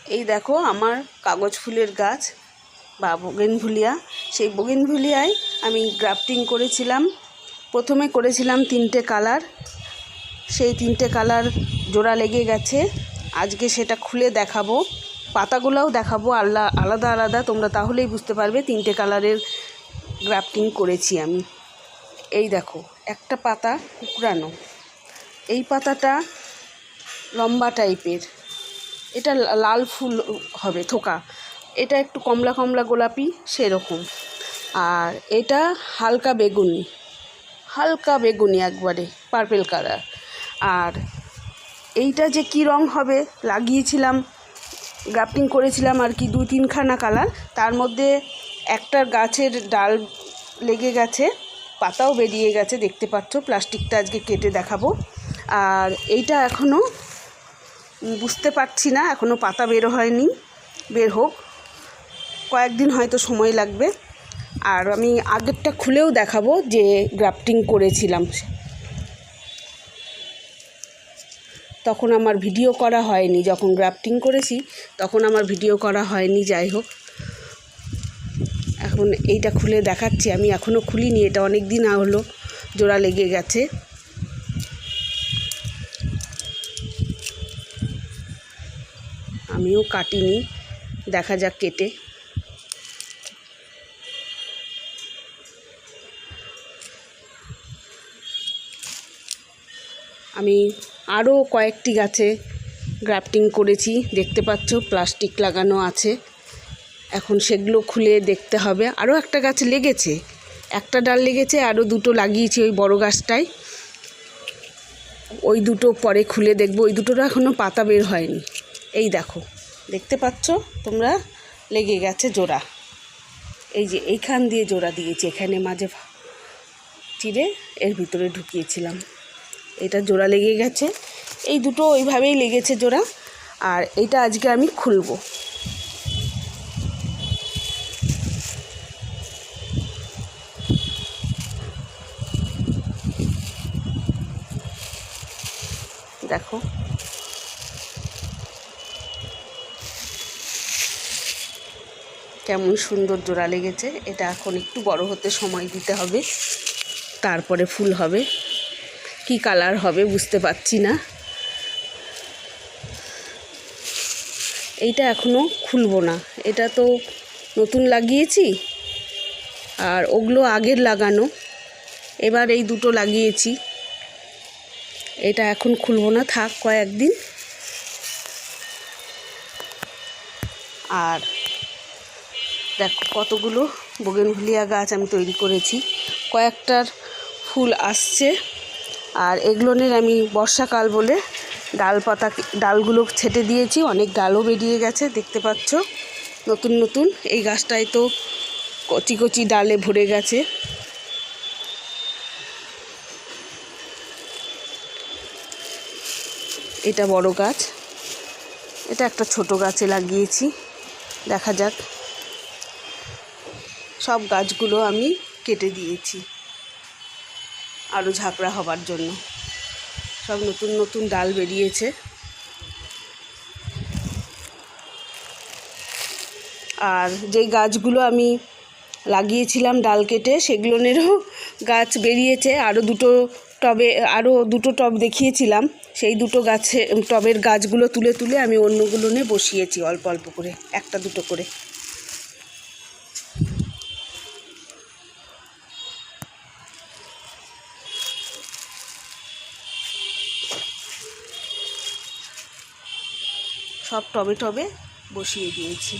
এই দেখো আমার কাগজ ফুলের গাছ বা বোগেনভিলিয়া। সেই বোগেনভিলিয়ায় আমি গ্রাফটিং করেছিলাম। প্রথমে করেছিলাম 3টে কালার, সেই 3টে কালার জোড়া লেগে গেছে। আজকে সেটা খুলে দেখাবো, পাতাগুলোও দেখাবো আলাদা আলাদা, তোমরা তাহলেই বুঝতে পারবে 3টে কালারের গ্রাফটিং করেছি আমি। এই দেখো একটা পাতা কুকড়ানো, এই পাতাটা লম্বা টাইপের, এটা লাল ফুল হবে থোকা, এটা একটু কমলা কমলা গোলাপি সেরকম, আর এটা হালকা বেগুনি একবারে পার্পেল কালার। আর এইটা যে কি রং হবে লাগিয়েছিলাম, গ্রাফটিং করেছিলাম আর কি 2-3খানা কালার, তার মধ্যে একটা গাছের ডাল লেগে গেছে, পাতাও বেরিয়ে গেছে, দেখতে পাচ্ছ। প্লাস্টিকটা আজকে কেটে দেখাবো। আর এইটা এখনও বুঝতে পারছি না, এখনও পাতা বের হয়নি, বের হোক, কয়েকদিন হয়তো সময় লাগবে। আর আমি আগেরটা খুলেও দেখাবো যে গ্রাফটিং করেছিলাম, তখন আমার ভিডিও করা হয়নি, যখন গ্রাফটিং করেছি তখন আমার ভিডিও করা হয়নি। যাই হোক, এখন এইটা খুলে দেখাচ্ছি। আমি এখনও খুলিনি, এটা অনেক দিন হলো জোড়া লেগে গেছে। আমিও কাটিনি, দেখা যাক কেটে। আমি আরও কয়েকটি গাছে গ্রাফটিং করেছি, দেখতে পাচ্ছ প্লাস্টিক লাগানো আছে। এখন সেগুলো খুলে দেখতে হবে। আরও একটা গাছ লেগেছে, একটা ডাল লেগেছে, আরও 2টো লাগিয়েছি ওই বড় গাছটায়, ওই 2টো পরে খুলে দেখব। ওই 2টোর এখনও পাতা বের হয়নি। এই দেখো, দেখতে পাচ্ছ তোমরা, লেগে গেছে জোড়া। এই যে এইখান দিয়ে জোড়া দিয়েছি, এখানে মাঝে চিরে এর ভিতরে ঢুকিয়েছিলাম, এটা জোড়া লেগে গেছে। এই 2টো ওইভাবেই লেগেছে জোড়া। আর এইটা আজকে আমি খুলবো। দেখো কেমন সুন্দর জোড়া লেগেছে। এটা এখন একটু বড় হতে সময় দিতে হবে, তারপরে ফুল হবে। কি কালার হবে বুঝতে পারছি না। এইটা এখনও খুলবো না, এটা তো নতুন লাগিয়েছি, আর ওগুলো আগের লাগানো, এবার এই 2টো লাগিয়েছি। এটা এখন খুলবো না, থাক কয়েকদিন। আর দেখো কতগুলো বোগেনভিলিয়া গাছ আমি তৈরি করেছি, কয়েকটার ফুল আসছে। আর এগুলোনের আমি বর্ষাকাল বলে ডালগুলো ছেটে দিয়েছি, অনেক ডালও বেরিয়ে গেছে, দেখতে পাচ্ছ নতুন নতুন। এই গাছটায় তো কচি কচি ডালে ভরে গেছে। এটা বড় গাছ, এটা একটা ছোট গাছে লাগিয়েছি, দেখা যাক। সব গাছগুলো আমি কেটে দিয়েছি আরও ঝাঁকড়া হবার জন্য, সব নতুন নতুন ডাল বেরিয়েছে। আর যেই গাছগুলো আমি লাগিয়েছিলাম ডাল কেটে, সেগুলোনেরও গাছ বেরিয়েছে। আরও 2টো টব দেখিয়েছিলাম, সেই 2টো গাছে টবের গাছগুলো তুলে তুলে আমি অন্যগুলোনে বসিয়েছি অল্প অল্প করে, 1-2টো করে। সব টবে টবে বসিয়ে দিয়েছি।